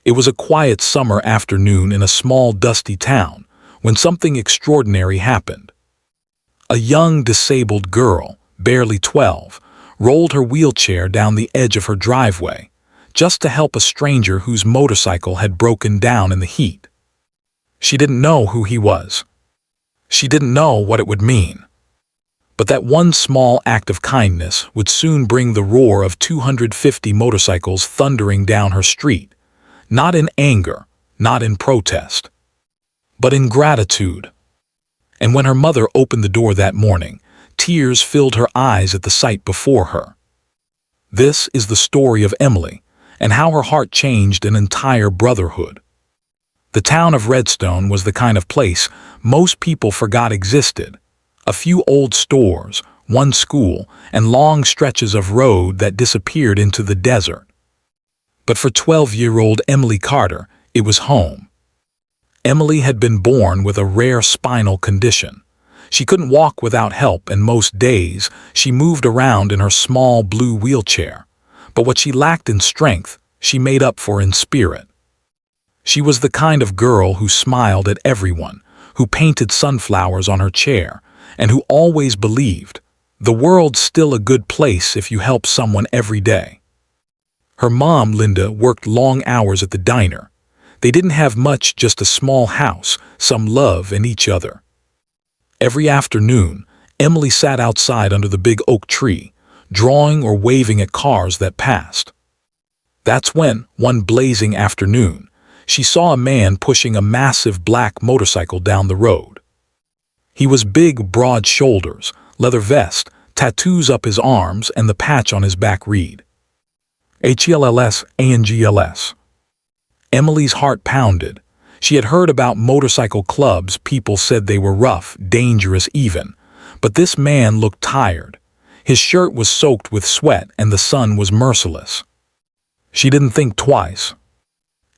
It was a quiet summer afternoon in a small, dusty town when something extraordinary happened. A young, disabled girl, barely 12, rolled her wheelchair down the edge of her driveway just to help a stranger whose motorcycle had broken down in the heat. She didn't know who he was. She didn't know what it would mean. But that one small act of kindness would soon bring the roar of 250 motorcycles thundering down her street, not in anger, not in protest, but in gratitude. And when her mother opened the door that morning, tears filled her eyes at the sight before her. This is the story of Emily, and how her heart changed an entire brotherhood. The town of Redstone was the kind of place most people forgot existed. A few old stores, one school, and long stretches of road that disappeared into the desert. But for 12-year-old Emily Carter, it was home. Emily had been born with a rare spinal condition. She couldn't walk without help, and most days she moved around in her small blue wheelchair. But what she lacked in strength, she made up for in spirit. She was the kind of girl who smiled at everyone, who painted sunflowers on her chair, and who always believed, the world's still a good place if you help someone every day. Her mom, Linda, worked long hours at the diner. They didn't have much, just a small house, some love, and each other. Every afternoon, Emily sat outside under the big oak tree, drawing or waving at cars that passed. That's when, one blazing afternoon, she saw a man pushing a massive black motorcycle down the road. He was big, broad shoulders, leather vest, tattoos up his arms, and the patch on his back read, HELLS, ANGLS. Emily's heart pounded. She had heard about motorcycle clubs. People said they were rough, dangerous even. But this man looked tired. His shirt was soaked with sweat, and the sun was merciless. She didn't think twice.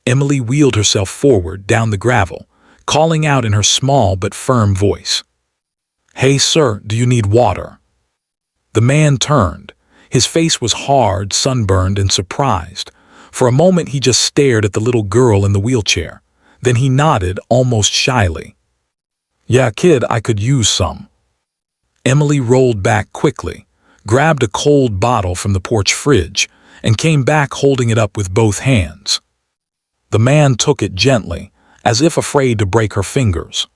Emily wheeled herself forward down the gravel, calling out in her small but firm voice, "Hey, sir, do you need water?" The man turned. His face was hard, sunburned, and surprised. For a moment he just stared at the little girl in the wheelchair. Then he nodded, almost shyly. "Yeah, kid, I could use some." Emily rolled back quickly, grabbed a cold bottle from the porch fridge, and came back holding it up with both hands. The man took it gently, as if afraid to break her fingers.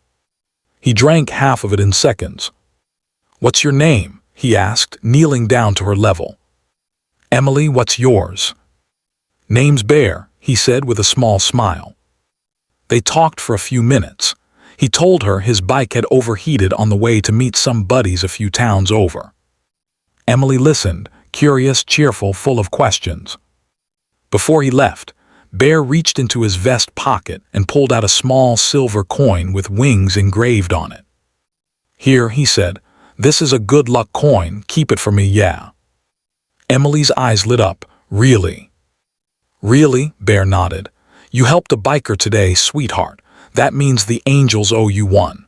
He drank half of it in seconds. "What's your name?" he asked, kneeling down to her level. "Emily, what's yours?" "Name's Bear," he said with a small smile. They talked for a few minutes. He told her his bike had overheated on the way to meet some buddies a few towns over. Emily listened, curious, cheerful, full of questions. Before he left, Bear reached into his vest pocket and pulled out a small silver coin with wings engraved on it. "Here," he said, "this is a good luck coin. Keep it for me, yeah." Emily's eyes lit up. "Really?" "Really?" Bear nodded. "You helped a biker today, sweetheart. That means the angels owe you one."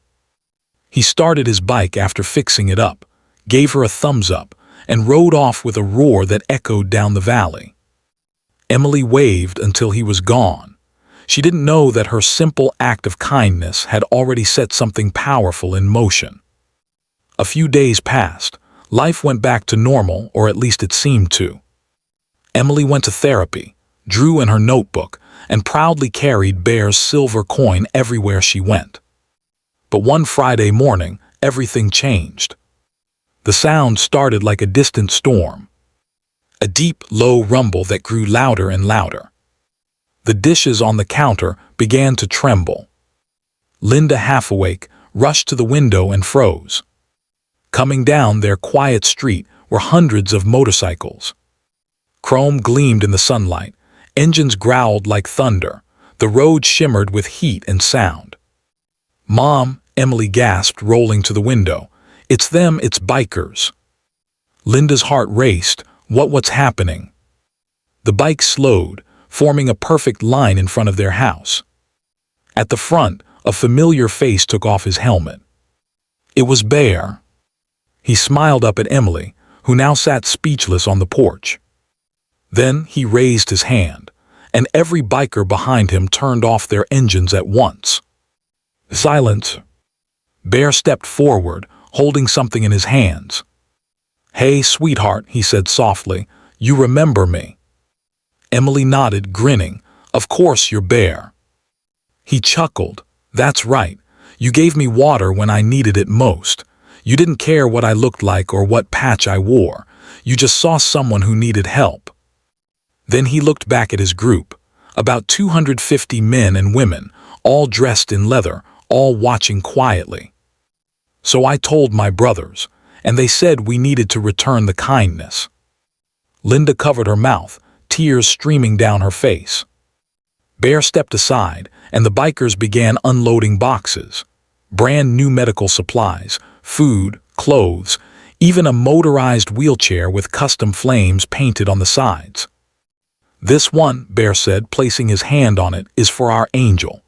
He started his bike after fixing it up, gave her a thumbs up, and rode off with a roar that echoed down the valley. Emily waved until he was gone. She didn't know that her simple act of kindness had already set something powerful in motion. A few days passed. Life went back to normal, or at least it seemed to. Emily went to therapy, drew in her notebook, and proudly carried Bear's silver coin everywhere she went. But one Friday morning, everything changed. The sound started like a distant storm. A deep, low rumble that grew louder and louder. The dishes on the counter began to tremble. Linda, half awake, rushed to the window and froze. Coming down their quiet street were hundreds of motorcycles. Chrome gleamed in the sunlight. Engines growled like thunder. The road shimmered with heat and sound. "Mom," Emily gasped, rolling to the window. "It's them, it's bikers." Linda's heart raced. What's happening? The bike slowed, forming a perfect line in front of their house. At the front, a familiar face took off his helmet. It was Bear. He smiled up at Emily, who now sat speechless on the porch. Then he raised his hand, and every biker behind him turned off their engines at once. Silence. Bear stepped forward, holding something in his hands. "Hey, sweetheart," he said softly, "you remember me?" Emily nodded, grinning. "Of course you're Bear." He chuckled. "That's right. You gave me water when I needed it most. You didn't care what I looked like or what patch I wore. You just saw someone who needed help." Then he looked back at his group, about 250 men and women, all dressed in leather, all watching quietly. "So I told my brothers, and they said we needed to return the kindness." Linda covered her mouth, tears streaming down her face. Bear stepped aside, and the bikers began unloading boxes. Brand new medical supplies, food, clothes, even a motorized wheelchair with custom flames painted on the sides. "This one," Bear said, placing his hand on it, "is for our angel."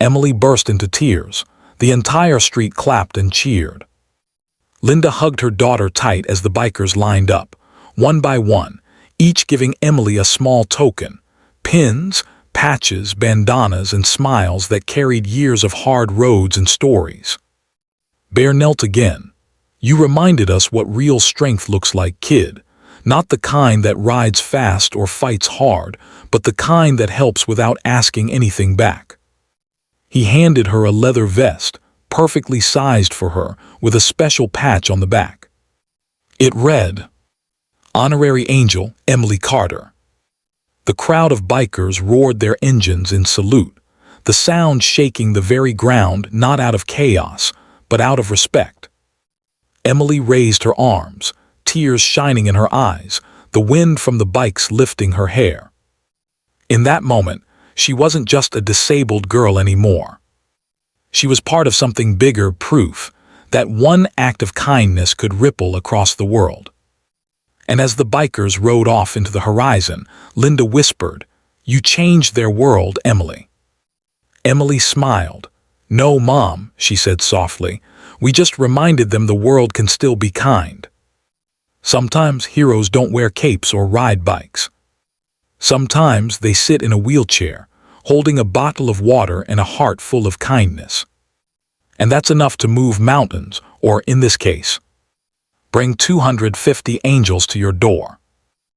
Emily burst into tears. The entire street clapped and cheered. Linda hugged her daughter tight as the bikers lined up, one by one, each giving Emily a small token: pins, patches, bandanas, and smiles that carried years of hard roads and stories. Bear knelt again. "You reminded us what real strength looks like, kid. Not the kind that rides fast or fights hard, but the kind that helps without asking anything back." He handed her a leather vest, perfectly sized for her, with a special patch on the back. It read, "Honorary Angel, Emily Carter." The crowd of bikers roared their engines in salute, the sound shaking the very ground, not out of chaos, but out of respect. Emily raised her arms, tears shining in her eyes, the wind from the bikes lifting her hair. In that moment, she wasn't just a disabled girl anymore. She was part of something bigger, proof that one act of kindness could ripple across the world. And as the bikers rode off into the horizon, Linda whispered, "You changed their world, Emily." Emily smiled. "No, Mom," she said softly, "we just reminded them the world can still be kind. Sometimes heroes don't wear capes or ride bikes. Sometimes they sit in a wheelchair, holding a bottle of water and a heart full of kindness. And that's enough to move mountains, or in this case, bring 250 angels to your door."